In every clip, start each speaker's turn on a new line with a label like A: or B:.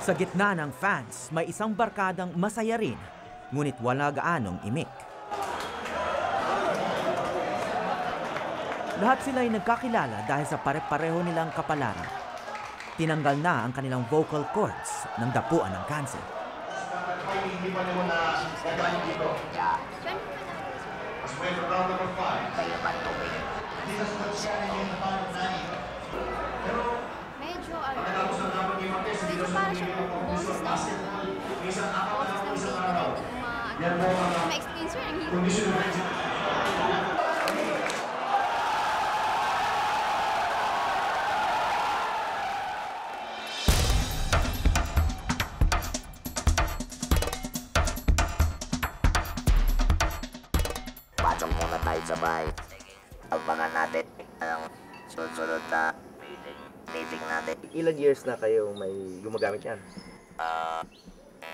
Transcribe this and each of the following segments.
A: Sa gitna ng fans, may isang barkadang masaya rin, ngunit wala gaanong imik. Lahat sila ay nagkakilala dahil sa pare-pareho nilang kapalaran. Tinanggal na ang kanilang vocal cords ng dapuan ng cancer.
B: Medyo para siyang boses ng baby na hindi ko ma-explain, sir. Ang hirap.
C: Pasok muna tayo sa bahay. Abangan natin ang susunod na meeting natin.
D: Ilang years na kayo may gumagamit yan?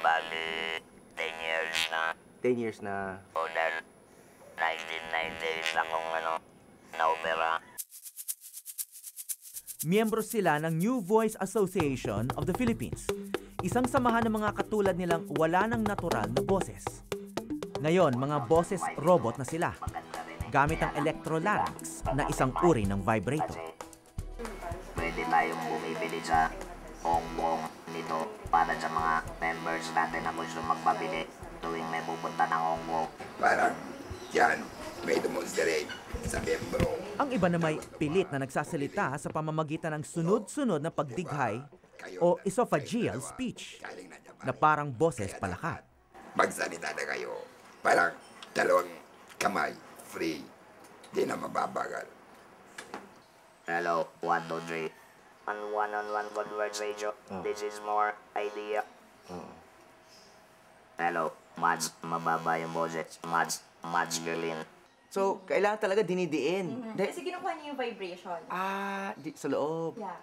C: Bali, 10 years na.
D: 10 years na.
C: O dahil 1990s akong na-opera.
A: Miyembro sila ng New Voice Association of the Philippines, isang samahan ng mga katulad nilang wala ng natural na boses. Ngayon, mga boses robot na sila, gamit ang electrolarynx na isang uri ng vibrator.
C: Pwede tayong bumibili sa Hong Kong nito para sa mga members natin na gusto magpabili tuwing may pupunta ng Hong Kong.
E: Parang yan, may demonstrate sa membro.
A: Ang iba na may pilit na nagsasalita sa pamamagitan ng sunod-sunod na pagdighay o esophageal speech na parang boses palakat.
E: Magsalita na kayo. Parang dalawang kamay, free. Di na mababagal.
C: Hello, 1, 2, 3. One-on-one conversation. This is more idea. Hello, Mads. Mababa yung boses. Mads Gerlin.
D: So, kailangan talaga dinidiin.
F: Kasi kinukuha niya yung vibration.
D: Sa loob.
F: Yeah.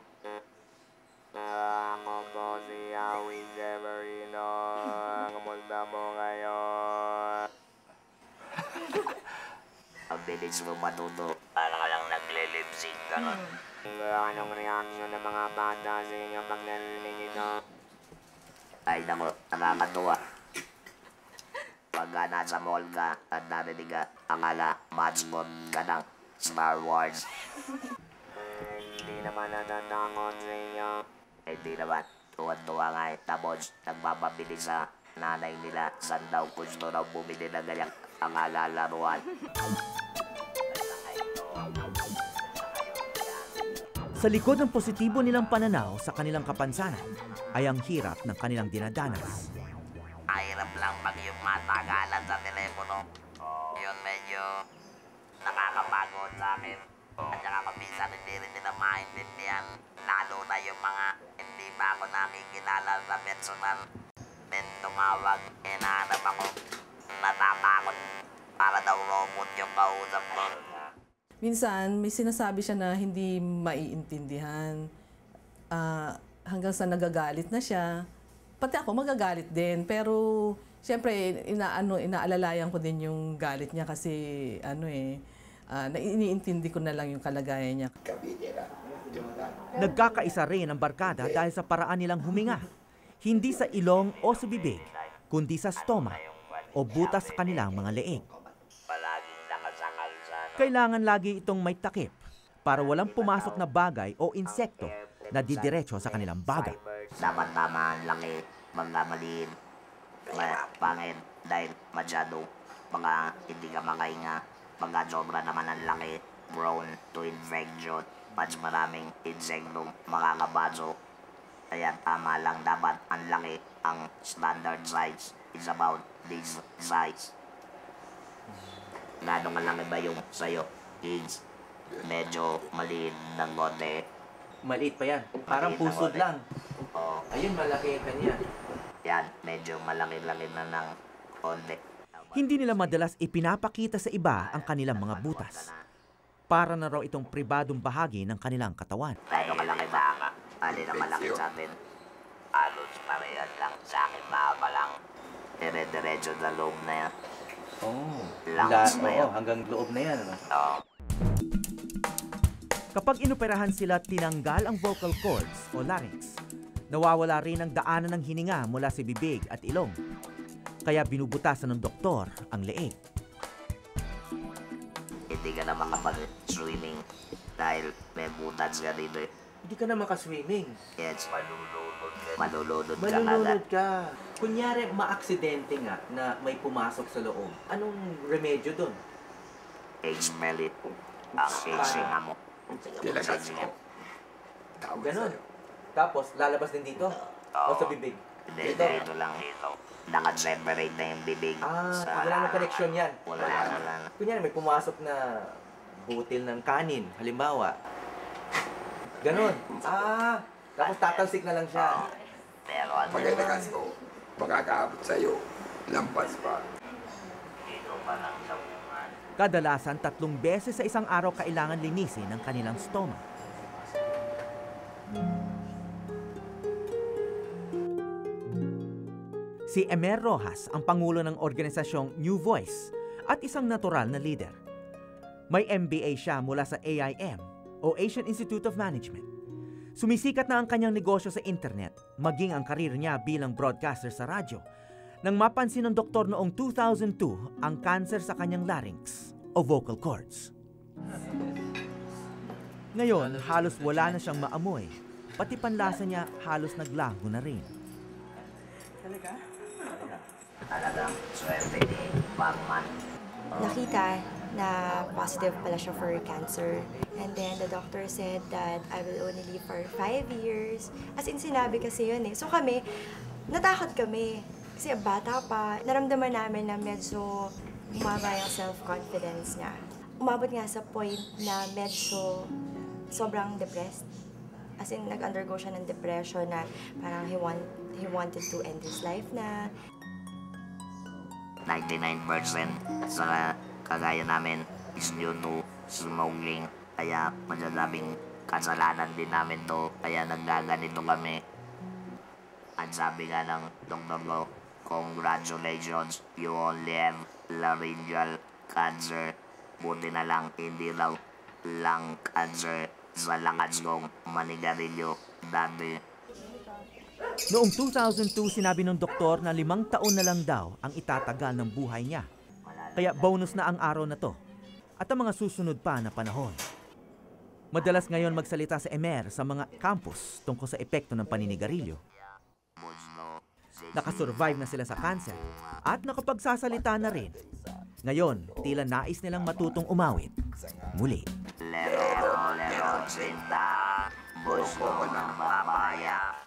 C: Ako po si Awin Severino. Kamusta mo ngayon? Ang bilis mo matuto. Parang ka lang nagle-lip-sync gano'n. Anong reaksyon ng mga bata sa inyong pag narinig ito? Ay nako, nakakatuwa. Pagka nasa mall ka at narinig ka, akala matchbot ka ng Star Wars. Hindi naman natatakot sa inyo. Hindi naman, tuwan-tuwa nga eh. Tapos, nagpapabili sa nanay nila. Saan daw gusto raw bumili na ganyan ang alalaruan.
A: Sa likod ng positibo nilang pananaw sa kanilang kapansanan ay ang hirap ng kanilang dinadanas.
C: Mahirap lang pag yung matagalan sa telepono. Yun medyo nakakapagod sa akin. At saka kaminsan hindi rin nila maintindihan. Lalo na yung mga hindi pa ako nakikilala sa personal. Then tumawag, nahanap ako. Natatakot. Para daw robot yung kausap ko.
G: Minsan, may sinasabi siya na hindi maiintindihan. Hanggang sa nagagalit na siya. Pati ako magagalit din. Pero, siyempre, inaalalayan ko din yung galit niya kasi, iniintindi ko na lang yung kalagayan niya.
A: Nagkakaisa rin ang barkada dahil sa paraan nilang huminga. Hindi sa ilong o sa bibig, kundi sa stomach o butas sa kanilang mga leeg. Kailangan lagi itong may takip para walang pumasok na bagay o insekto na didiretso sa kanilang baga.
C: Dapat tama ang laki, magkamaliin. Pangit dahil masyado, baka hindi ka makahinga. Pagka sobra naman ang laki, prone to infection. Mas maraming insektong makakapasok. Kaya tama lang dapat ang laki. Ang standard size is about this size. Gano'ng malaki ba yung sa'yo? Kids, medyo maliit ng konti.
D: Maliit pa yan. Parang pusod lang.
C: Oo.
D: Ayun, malaki yung kanya.
C: Yan, medyo malaki-laki na ng konti.
A: Hindi nila madalas ipinapakita sa iba ang kanilang mga butas. Para na raw itong pribadong bahagi ng kanilang katawan.
C: Tayo malaki ba ka? Alin ang malaki sa atin? Halos parehas lang. Sa akin pa lang. Dire-diretso na loob na yan.
D: Hanggang loob na yan.
C: Oo.
A: Kapag inoperahan sila, tinanggal ang vocal cords o larynx. Nawawala rin ang daanan ng hininga mula sa bibig at ilong. Kaya binubutasan ng doktor ang leeg.
C: Hindi ka na makapag-swimming dahil may butas ka dito.
D: Hindi ka na makaswimming.
C: Yes, malulunod ka
D: Malulunod
C: agad.
D: ka. Kunyari, maaksidente nga na may pumasok sa loob. Anong remedyo doon?
C: Smell it. Ang hininga mo.
E: Tilagas mo. Tawag
D: Ganon.
E: sa'yo.
D: Tapos, lalabas din dito? O sa bibig?
C: Hindi, dito lang dito. Naka-separate na yung bibig.
D: Wala nang connection yan.
C: Wala na.
D: Kunyari, may pumasok na butil ng kanin, halimbawa. Ganon. Tapos tatalsik na lang siya.
C: Pero ano
E: Pag ilagas mo, makakaabot sa'yo. Lampas pa.
C: dito pa lang sa bungan.
A: Kadalasan 3 beses sa isang araw kailangan linisin ang kanilang stomach. Si Emer Rojas ang pangulo ng organisasyong New Voice at isang natural na leader. May MBA siya mula sa AIM o Asian Institute of Management. Sumisikat na ang kanyang negosyo sa internet, maging ang karir niya bilang broadcaster sa radyo, nang mapansin ng doktor noong 2002 ang cancer sa kanyang larynx o vocal cords. Ngayon, halos wala na siyang maamoy, pati panlasa niya halos naglaho na rin.
C: Talagang swerte ni Batman.
F: Nakita na positive pala siya for cancer. And then the doctor said that I will only live for 5 years. As in, sinabi kasi yun eh. So kami, natakot kami. Kasi bata pa, naramdaman namin na medyo bumaba yung self-confidence niya. Umabot nga sa point na medyo sobrang depressed. As in, nag-undergo siya ng depression na parang he wanted to end his life na.
C: 99% sa kagaya namin is due to smoking. Kaya madadaming kasalanan din namin to. Kaya nagaganito kami. Ang sabi nga ng doktor ko, congratulations, you only have laryngeal cancer. Buti na lang, hindi raw lung cancer sa lakas kong manigarilyo dati.
A: Noong 2002, sinabi ng doktor na 5 taon na lang daw ang itatagal ng buhay niya. Kaya bonus na ang araw na to at ang mga susunod pa na panahon. Madalas ngayon magsalita sa Emer sa mga campus tungkol sa epekto ng paninigarilyo. Nakasurvive na sila sa cancer at nakapagsasalita na rin. Ngayon, tila nais nilang matutong umawit. Muli.
C: Lero, sinta, gusto ko ng mamaya.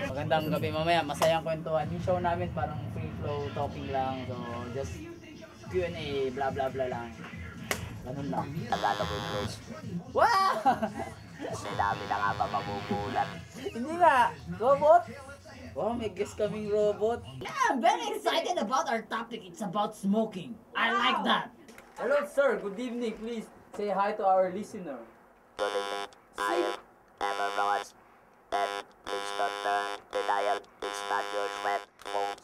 H: Magandang gabi mamaya, masayang kwentuhan. Yung show namin parang free flow talking lang. So just Q&A, bla bla bla lang. Ganun lang.
C: Alala mo yung
H: Wow!
C: sinabi na nga ba mabubulan?
H: Hindi nga! Robot? Wow, may guest kaming robot.
I: Yeah, I'm very excited about our topic. It's about smoking. I like that.
H: Hello sir, good evening. Please say hi to our listener.
C: I am a Ross. Then please don't turn the dial. It's not your smartphone.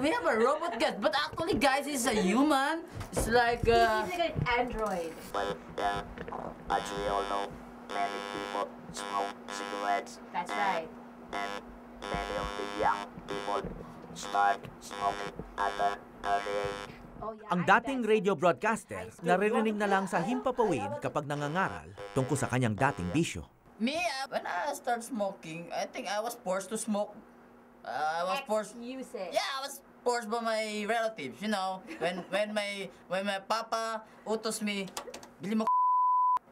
I: We have a robot guest, but actually, guys, it's a human.
H: It's like
B: He's like an android.
C: But as we all know, many people smoke cigarettes.
B: That's right.
C: And many of the young people start smoking at an early age.
B: Oh, yeah.
A: Ang dating radio broadcaster, naririnig na lang sa himpapawid kapag nangangaral tungkol sa kanyang dating bisyo.
I: Me, when I started smoking, I think I was forced to smoke. I was forced.
B: Use it.
I: Yeah, I was forced by my relatives. You know, when my papa utos me, bili mo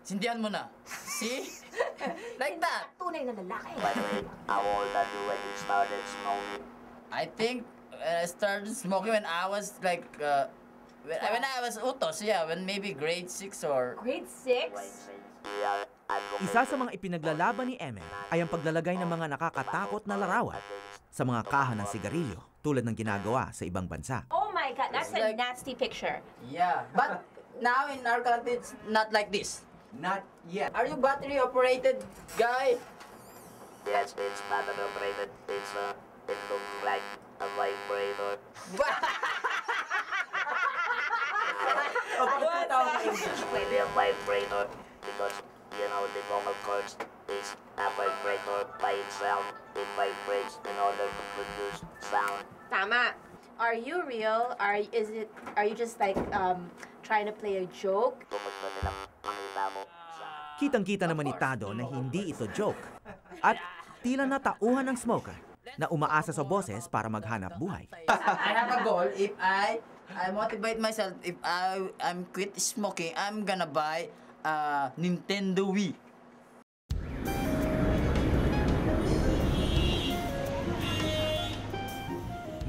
I: sindihan mo na. See? Like that.
B: Tunay na lalaki.
C: By the way, how old are you when you started smoking?
I: I think I started smoking when I was like, when I was utos, yeah, when maybe grade 6 or...
B: Grade 6?
C: Since we are advocating
A: Isa sa mga ipinaglalaban ni Emer ay ang paglalagay ng mga nakakatakot na larawan sa mga kaha ng sigarilyo tulad ng ginagawa sa ibang bansa.
B: Oh my God, that's
I: It's
B: a
I: like-
B: nasty picture.
I: Yeah, but now in our country, it's not like this.
D: Not yet.
I: Are you battery operated guy?
C: yes, it's not an operated. It looks like a vibrator. Maybe a vibrator because you know the vocal cords is a vibrator by itself. It vibrates in order to produce sound.
B: Tama. Are you real? Are you just like trying to play a joke?
C: Kung gusto nilang makita mo sa
A: Kitang-kita naman ni Tado na hindi ito joke. At tila natauhan ng smoker na umaasa sa boses para maghanap buhay.
I: I have a goal. If I motivate myself, if I'm quit smoking, I'm gonna buy Nintendo Wii.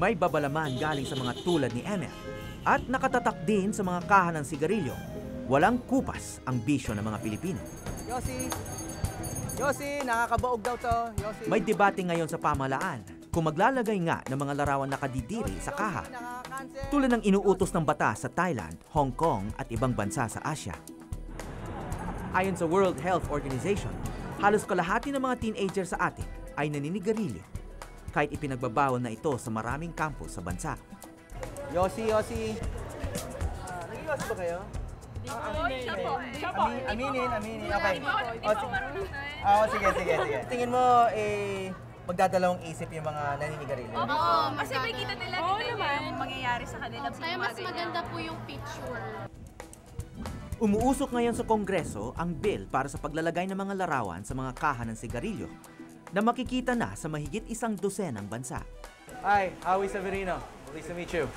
A: May babalaman galing sa mga tulad ni Emer at nakatatak din sa mga kaha ng sigarilyo. Walang kupas ang bisyo ng mga Pilipino.
J: Yossi, nakakabaog daw to. Yossi.
A: May debate ngayon sa pamahalaan kung maglalagay nga ng mga larawan nakadidiri sa kaha, tulad ng inuutos ng batas sa Thailand, Hong Kong at ibang bansa sa Asia. Ayon sa World Health Organization, halos kalahati ng mga teenager sa atin ay naninigarilyo, kahit ipinagbabawal na ito sa maraming campus sa bansa.
J: Yossi. Nag-iwas ba kayo? Aminin. Okay. Sige. Tingin mo, magdadalawang isip yung mga naninigarilyo?
K: Oo, kasi makikita nila yung mangyayari sa kanila. Kaya mas maganda po yung picture.
A: Umuusok ngayon sa Kongreso ang bill para sa paglalagay ng mga larawan sa mga kaha ng sigarilyo na makikita na sa mahigit 100 bansa.
J: Hi, Howie Severino. Pleased to meet you.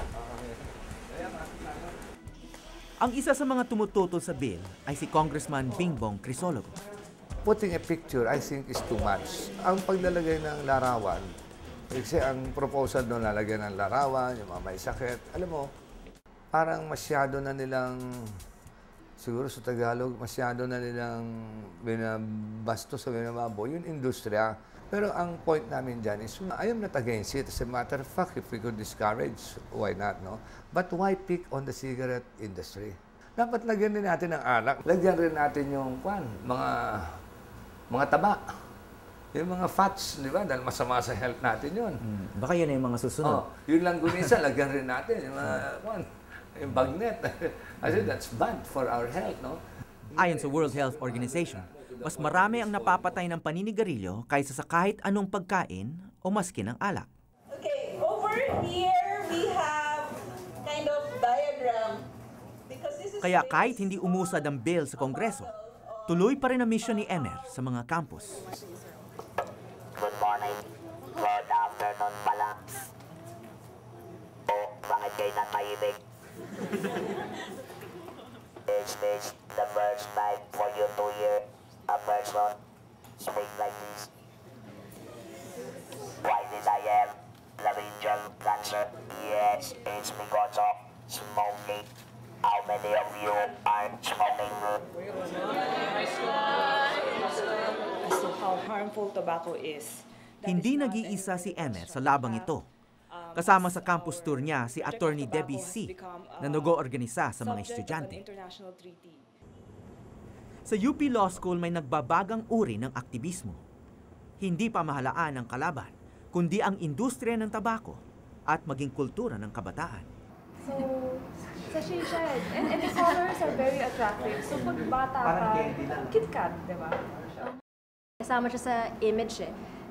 A: Ang isa sa mga tumututol sa bill ay si Congressman Bingbong Crisologo.
L: Putting a picture, I think, is too much. Ang paglalagay ng larawan, kasi ang proposal doon lalagyan ng larawan, yung mga may sakit, alam mo, parang masyado na nilang, siguro sa Tagalog, masyado na nilang binabasto sa binababo, yung industriya. Pero ang point namin dyan is, I am not against it. As a matter of fact, if we could discourage, why not, no? But why pick on the cigarette industry? Dapat lagyan din natin ng alak. Lagyan rin natin yung, mga taba. Yung mga fats, di ba? Dahil masama sa health natin yun.
D: Baka yun yung mga susunod.
L: Yun lang gumisa, lagyan rin natin. Yung mga, yung bagnet. I said, that's bad for our health, no?
A: Ayon sa World Health Organization, mas marami ang napapatay ng paninigarilyo kaysa sa kahit anong pagkain o maski ng alak.
M: Okay, over here we have kind of diagram.
A: Kaya kahit hindi umusad ang bill sa Kongreso, tuloy pa rin ang mission ni Emer sa mga campus.
C: good morning, good afternoon pala. Oh, bakit kayo nang maibig? Is this the first time for you to hear a person speak like this? Why did I have laryngeal cancer? Yes, it's because of smoking. How many of you are smoking?
M: As to how harmful tobacco is.
A: Hindi nag-iisa si Emer sa labang ito. Kasama sa campus tour niya si Attorney Debbie C. na nag-oorganisa sa mga estudyante. Sa UP Law School may nagbabagang uri ng aktivismo. Hindi pamahalaan ang kalaban, kundi ang industriya ng tabako at maging kultura ng kabataan.
N: So, sa shisha, and the colors are very attractive. So, pag bata ka, KitKat, di ba?
B: Kasama siya sa image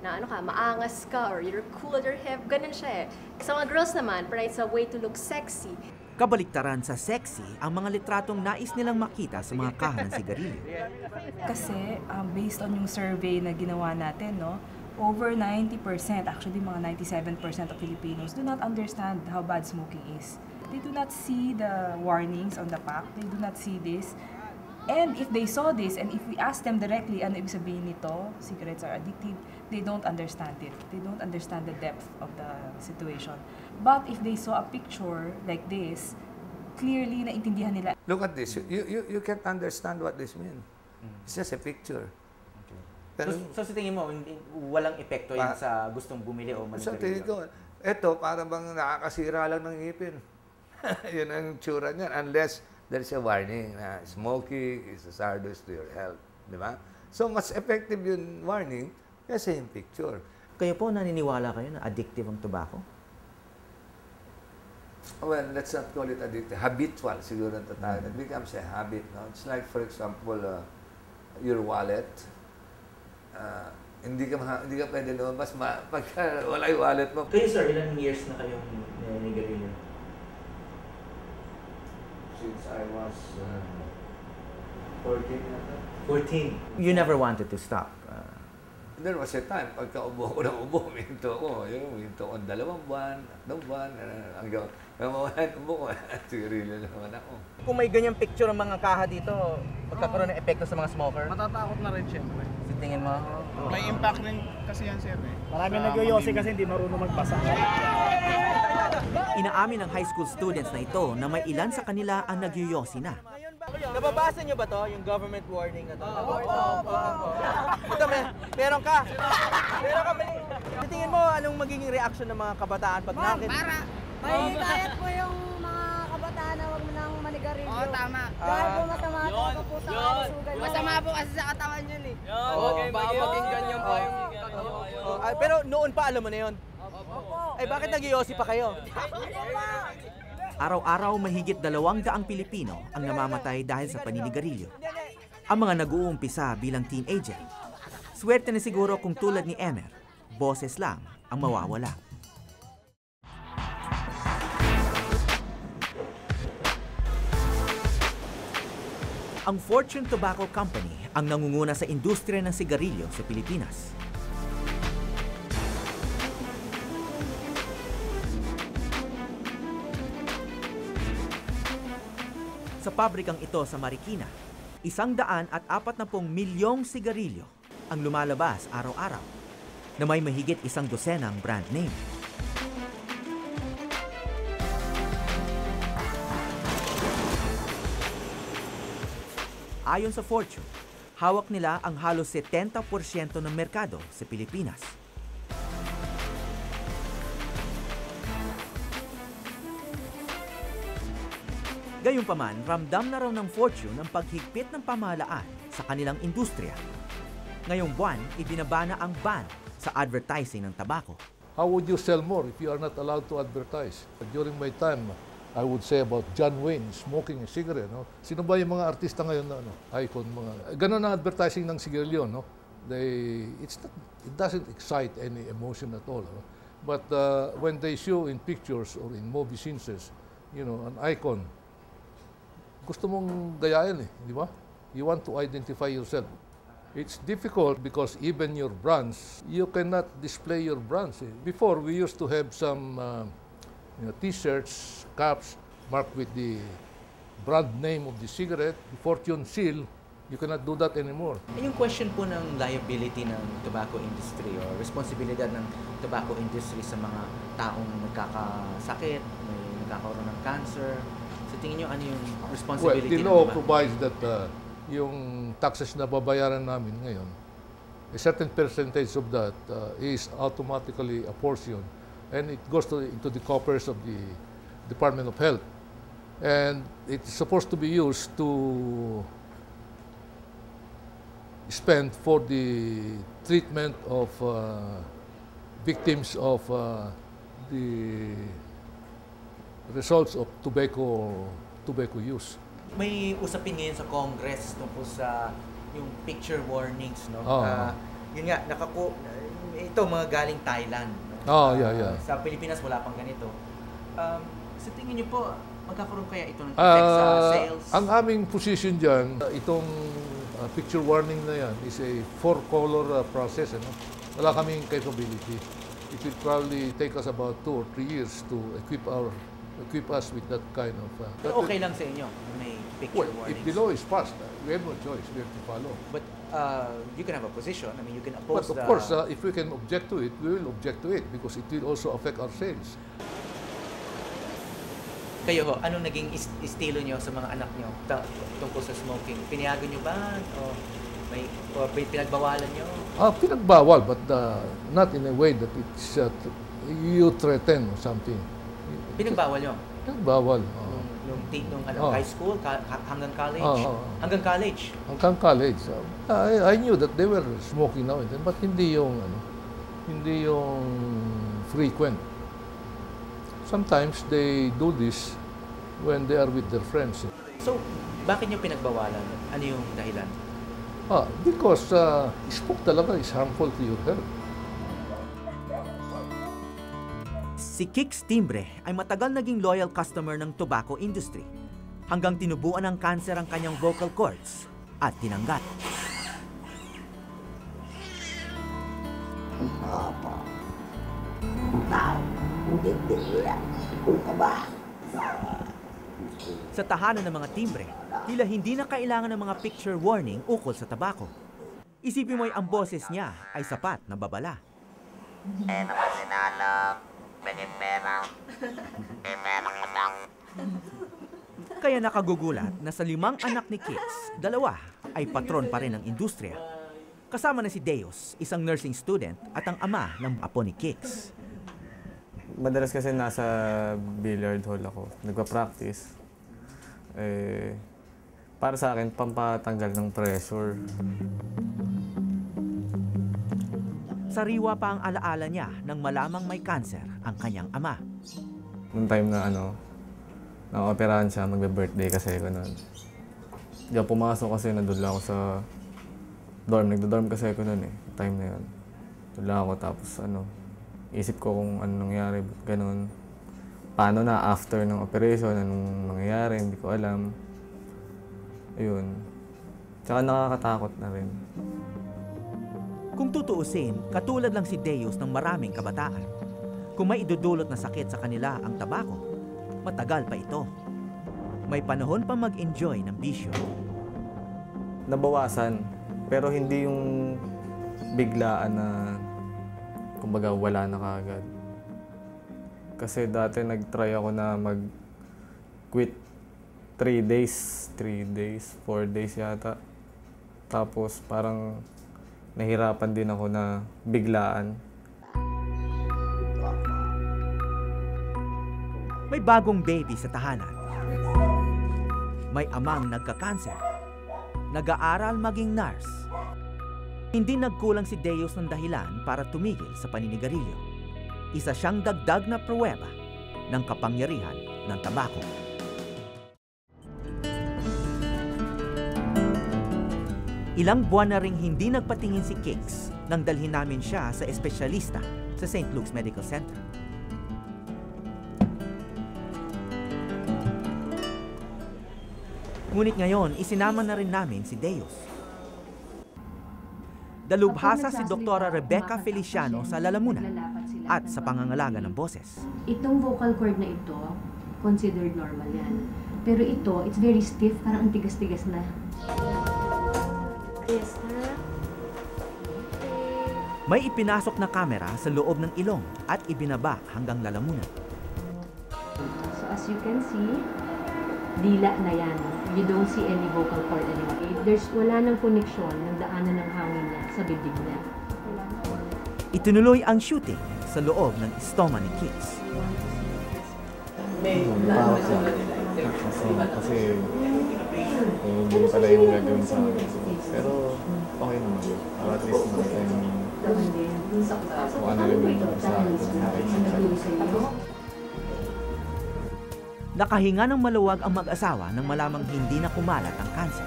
B: na ano ka, maangas ka or you're cool at your hip, ganun siya Sa mga girls naman, para it's a way to look sexy.
A: Kabaliktaran sa sexy ang mga litratong nais nilang makita sa mga kaha ng sigarilyo.
M: Kasi based on yung survey na ginawa natin, no, over 90%, actually mga 97% of Filipinos do not understand how bad smoking is. They do not see the warnings on the pack. They do not see this. And if they saw this, and if we ask them directly, ano ibig sabihin nito, cigarettes are addictive, they don't understand it. They don't understand the depth of the situation. But if they saw a picture like this, clearly naintindihan nila.
L: Look at this. You can't understand what this means. It's just a picture.
D: So sa tingin mo, walang epekto yan sa gustong bumili o manigarilyo?
L: Sa tingin ko, eto, para bang nakakasira lang ng ngipin. Yun ang tsura niyan. Unless there's a warning na smoking is hazardous to your health. Di ba? So, mas effective yung warning kasi yung picture.
D: Kayo po, naniniwala kayo na addictive ang tobacco?
L: well, let's not call it addictive. Habitual siguro ang tatawag. It becomes a habit. No? It's like, for example, your wallet. Hindi ka pwede lumabas pagka wala yung wallet mo.
A: Kayo sir, ilang years na kayong nanigarilyo?
L: Since I was 14 yata.
A: 14. You never wanted to stop?
L: There was a time, pagka ubo ko ng ubo, minto ko. Minto ko 2 buwan, 3 buwan, hanggang mawala yung ubo ko. Sigarilyo naman ako.
J: Kung may ganyang picture ng mga kaha dito, magkakaroon ng epekto sa mga smoker?
O: Matatakot na rin siyempre.
J: Sa tingin mo?
O: May impact rin kasi yan sir eh.
P: Maraming nagyoyosi kasi hindi marunong magbasa.
A: Inaamin ng high school students na ito na may ilan sa kanila ang nagyoyosi na.
J: Nababasa niyo ba to, yung government warning na to? Ito, meron ka. Tingin mo, anong magiging reaction ng mga kabataan pag nakita?
Q: Mahihikayat po yung mga kabataan na huwag mo nang manigarilyo.
R: Oo, tama.
Q: Dahil po masama talaga po sa kalusugan.
R: Masama po kasi sa katawan yun eh.
J: Baka maging ganyan pa yung... Pero noon pa alam mo na yun? Eh bakit nagyoyosi pa kayo?
A: Araw-araw mahigit 200 Pilipino ang namamatay dahil sa paninigarilyo. Ang mga nag-uumpisa bilang teenager. Swerte na siguro kung tulad ni Emer, boses lang ang mawawala. Ang Fortune Tobacco Company ang nangunguna sa industriya ng sigarilyo sa Pilipinas. Sa pabrikang ito sa Marikina, 140 milyong sigarilyo ang lumalabas araw-araw na may mahigit 100 brand name. Ayon sa Fortune, hawak nila ang halos 70% ng merkado sa Pilipinas. Gayunpaman, ramdam na raw ng Fortune ang paghigpit ng pamahalaan sa kanilang industriya. Ngayong buwan, ibinabana ang ban sa advertising ng tabako.
S: How would you sell more if you are not allowed to advertise? During my time, I would say about John Wayne smoking a cigarette. No? Sino ba yung mga artista ngayon na icon? Ganun ang advertising ng sigarilyo. No? It doesn't excite any emotion at all. No? But when they show in pictures or in movie scenes, an icon, gusto mong gayahin di ba? You want to identify yourself. It's difficult because even your brands, you cannot display your brands. Before, we used to have some T-shirts, caps marked with the brand name of the cigarette, the Fortune seal. You cannot do that anymore.
A: Yung question po ng liability ng tobacco industry o responsibilidad ng tobacco industry sa mga taong nagkakasakit, may nagkakaroon ng cancer, sa tingin nyo ano yung responsibility?
S: Well, the law provides that yung taxes na babayaran namin ngayon, a certain percentage of that is automatically apportioned and it goes into the coffers of the Department of Health. And it's supposed to be used to spend for the treatment of victims of the results of tobacco use.
A: May usapin ngayon sa Congress tungkol sa yung picture warnings, no? Yun nga, ito mga galing Thailand. No?
S: Yeah.
A: Sa Pilipinas wala pang ganito. Sa tingin niyo po, magkakaroon kaya ito ng effect sa sales?
S: Ang aming position dyan, itong picture warning na yan is a 4-color process. Wala kaming capability. It will probably take us about 2 or 3 years to equip us with that kind of...
A: Pero okay lang sa inyo, may picture warnings?
S: If the law is passed, we have no choice, we have to follow.
A: But you can have a position, I mean, you can oppose
S: But of course, if we can object to it, we will object to it because it will also affect our sales.
A: Kayo ho, anong naging estilo nyo sa mga anak nyo tungkol sa smoking? Pinayagan nyo ba? O may pinagbawalan nyo?
S: Pinagbawal, but not in a way that it's you threaten or something.
A: Pinagbawal nyo?
S: Pinagbawal.
A: Nung high school, hanggang college? Hanggang college?
S: Hanggang college. I knew that they were smoking now and then, but hindi yung frequent. Sometimes they do this when they are with their friends.
A: So, bakit niyo pinagbawalan? Ano yung dahilan?
S: Because smoke talaga is harmful to your health.
A: Si Kix Timbre ay matagal naging loyal customer ng tobacco industry hanggang tinubuan ng kanser ang kanyang vocal cords at tinanggat. Sa tahanan ng mga Timbre, tila hindi na kailangan ng mga picture warning ukol sa tabako. Isipin mo'y ang boses niya ay sapat na babala.
C: Naman sinalo, bigay pera, pera ka lang.
A: Kaya nakagugulat na sa 5 anak ni Kix, 2 ay patron pa rin ng industriya. Kasama na si Deus, isang nursing student at ang ama ng apo ni Kix.
T: Madalas kasi nasa billiard hall ako, nagpa-practice. Para sa akin, pampatanggal ng pressure.
A: Sariwa pa ang alaala niya nang malamang may cancer ang kanyang ama.
T: Noong time na na-operahan siya, magbe-birthday kasi ko nun. Hindi ako pumasok kasi nandun lang ako sa dorm. Nagdo-dorm kasi ako nun time na yun. Nandun lang ako tapos isip ko kung ano nangyari, ganun. Paano na after ng operation, anong nangyayari, hindi ko alam. Ayun. Tsaka nakakatakot na rin.
A: Kung tutuusin, katulad lang si Deus ng maraming kabataan. Kung may idudulot na sakit sa kanila ang tabako, matagal pa ito. May panahon pa mag-enjoy ng bisyo.
T: Nabawasan, pero hindi yung biglaan na kumbaga wala na kaagad. Kasi dati nag-try ako na mag-quit 4 days yata. Tapos parang nahirapan din ako na biglaan.
A: May bagong baby sa tahanan. May amang nagka-cancer. Nag-aaral maging nurse. Hindi nagkulang si Deus ng dahilan para tumigil sa paninigarilyo. Isa siyang dagdag na pruweba ng kapangyarihan ng tabako. Ilang buwan na ring hindi nagpatingin si Kix nang dalhin namin siya sa espesyalista sa St. Luke's Medical Center. Ngunit ngayon, isinama na rin namin si Deus. Dalubhasa si Dr. Rebecca Feliciano sa lalamunan at sa pangangalaga ng boses.
U: Itong vocal cord na ito, considered normal yan. Pero ito, it's very stiff, parang ang tigas-tigas na.
A: May ipinasok na kamera sa loob ng ilong at ibinaba hanggang lalamunan.
U: So as you can see, dila na yan. You don't see any vocal cord anymore. Wala nang koneksyon ng daanan ng hangin niya sa bibig niya.
A: Itinuloy ang shooting sa loob ng estoma ni Kix.
T: Kasi hindi pala yung gagawin sa akin. Pero okay naman. Para at least natin kung ano yung sa akin.
A: Nakahinga ng maluwag ang mag-asawa nang malamang hindi na kumalat ang cancer.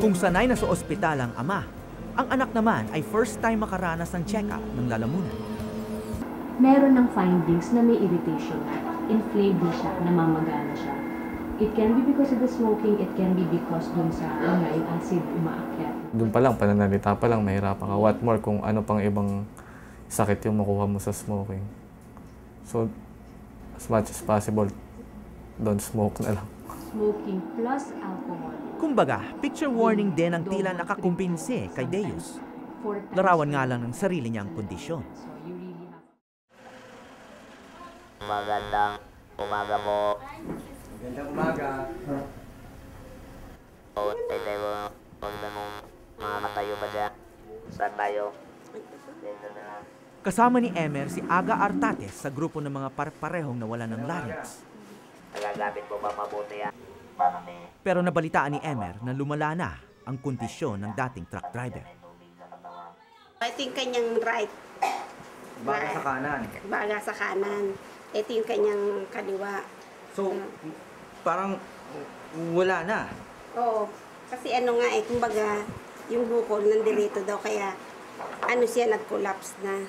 A: Kung sanay na sa ospital ang ama, ang anak naman ay first time makaranas ng check-up ng lalamunan.
U: Meron ng findings na may irritation na. Inflamed na siya, namamagana siya. It can be because of the smoking, it can be because dun sa yung acid umaakyat.
T: Doon pa lang, pananalita pa lang, mahirapan ka. What more kung ano pang ibang sakit yung makuha mo sa smoking. So, as much as possible, don't smoke na lang.
U: Smoking plus alcohol.
A: Kumbaga, picture warning din ang tila nakakumpinse kay Deus. Larawan nga lang ng sarili niyang kondisyon.
C: Magandang umaga po.
D: Magandang umaga.
C: Pwede mo, makakatayo ba siya? Saan tayo?
A: Kasama ni Emer si Aga Artates sa grupo ng mga parehong nawalan ng larynx.
C: Nagagamit mo ba mabuti yan?
A: Pero nabalitaan ni Emer na lumala na ang kondisyon ng dating truck driver.
G: Ito yung kanyang right.
D: Baga sa kanan.
G: Baga sa kanan. Ito yung kanyang kaliwa.
D: So, parang wala na.
G: Oo. Kasi ano nga kumbaga, yung bukol nandirito daw, kaya ano siya, nag-collapse na.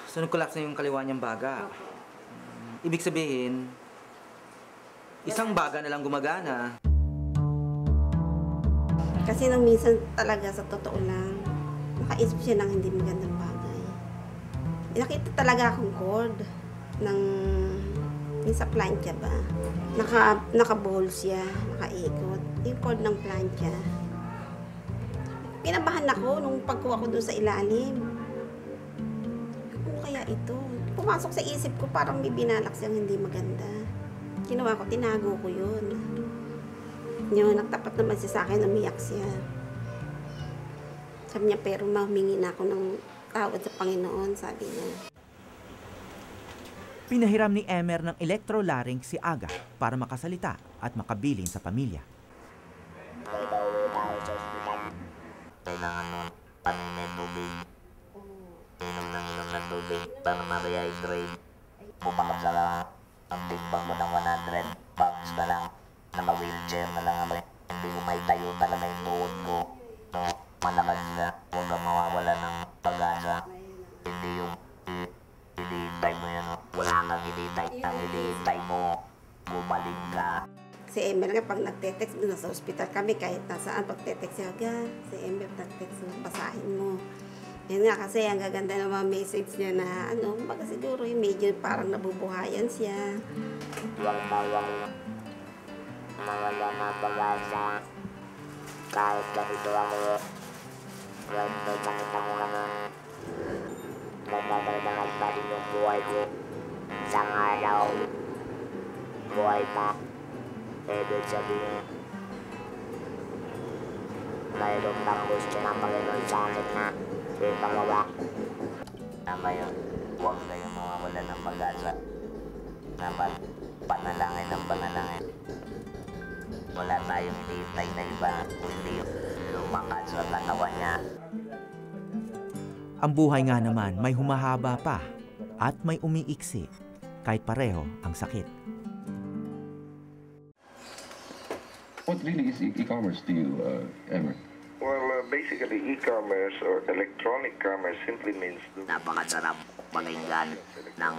D: So, nag-collapse na yung kaliwa niyang baga. Ibig sabihin, isang baga na lang gumagana.
G: Kasi nang minsan talaga, sa totoo lang, nakaisip siya ng hindi magandang bagay. Nakita talaga akong cord ng yung sa plancha ba. Naka-bowl siya, nakaikot. Yung cord ng plancha. Pinabahan ako nung pagkuha ko doon sa ilalim. Ano kaya ito? Pumasok sa isip ko, parang may binalak siyang hindi maganda. Ginawa ko, tinago ko yun. Yun, nagtapat naman siya sa akin, umiyak siya. Sabi niya, pero mahumingi na ako ng tawad sa Panginoon, sabi niya.
A: Pinahiram ni Emer ng electrolarynx si Aga para makasalita at makabilin sa pamilya.
C: Kailangan nun, panimin tubig. Inom ng tubig para ma-rehydrate. Pumakap na lang ang timbang mo ng 100 pounds na lang. Na ma-wheelchair na lang kami. Hindi mo may tayo talaga yung tuhod ko. No, malakas na. Huwag kang mawawala ng pag-asa. Hindi yung hinihintay mo yan. Wala kang hinihintay. Ang hinihintay mo, bumalik ka.
G: Si Emer nga, pag nagte-text, doon sa ospital kami, kahit nasaan, pag te-text siya, si Emer, nag-text mo, basahin mo. Yan nga, kasi ang gaganda ng mga message niya na, baga siguro yung medyo parang nabubuhayan siya.
C: Mawala na pag-asa. Kahit ganito ako, yan may nakita ko naman. Nagdadagdagan pa rin yung buhay ko. Isang araw, buhay pa. Ibig sabihin, mayroong bang gusto ng Panginoon sa akin na ipagawa. Tama yun, huwag kayong mawawala ng pag-asa. Dapat panalangin ng panalangin. Wala tayong hinihintay na iba, kundi lumakas sa katawan niya.
A: Ang buhay nga naman may humahaba pa at may umiiksi kahit pareho ang sakit.
V: What really is e-commerce to you, Emer?
W: Well, basically e-commerce or electronic commerce simply means...
C: Napakasarap pakinggan ng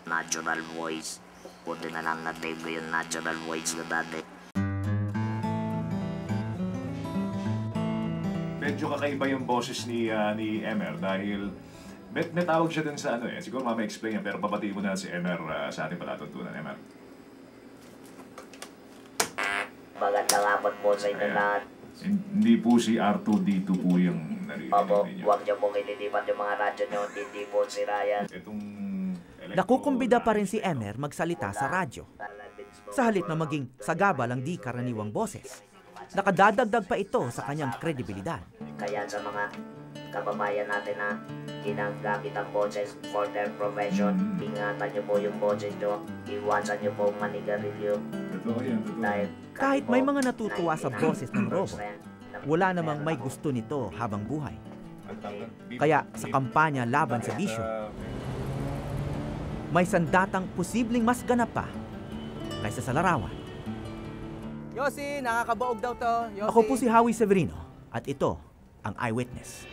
C: natural voice. Buti na lang na-tape ko yung natural voice ko dati.
X: Medyo kakaiba yung boses ni Emer dahil may tawag siya dun sa siguro mama-explain yan, pero papati mo na si Emer sa ating palatuntunan, Emer.
C: Magandang hapon po sa inyo lahat.
X: Hindi po si R2-D2 po yung naririnig ninyo.
C: Huwag niyo pong ililipat yung mga radyo niyo, hindi po si Ryan.
A: Nakukumbida pa rin si Emer magsalita sa radyo. Sa halip na maging sagabal ang di karaniwang boses, nakadadagdag pa ito sa kanyang kredibilidad.
C: Kaya sa mga kababayan natin na ginagamit ang boses for their profession, ingatan niyo po yung boses niyo, iwasan niyo po manigarilyo.
A: Kahit may mga natutuwa sa boses ng robot, wala namang may gusto nito habang buhay. Kaya sa kampanya laban sa bisyo, may sandatang posibleng mas ganap pa kaysa sa larawan.
J: Yossi, nakakabaog daw to. Yossi.
A: Ako po si Howie Severino at ito ang Eyewitness.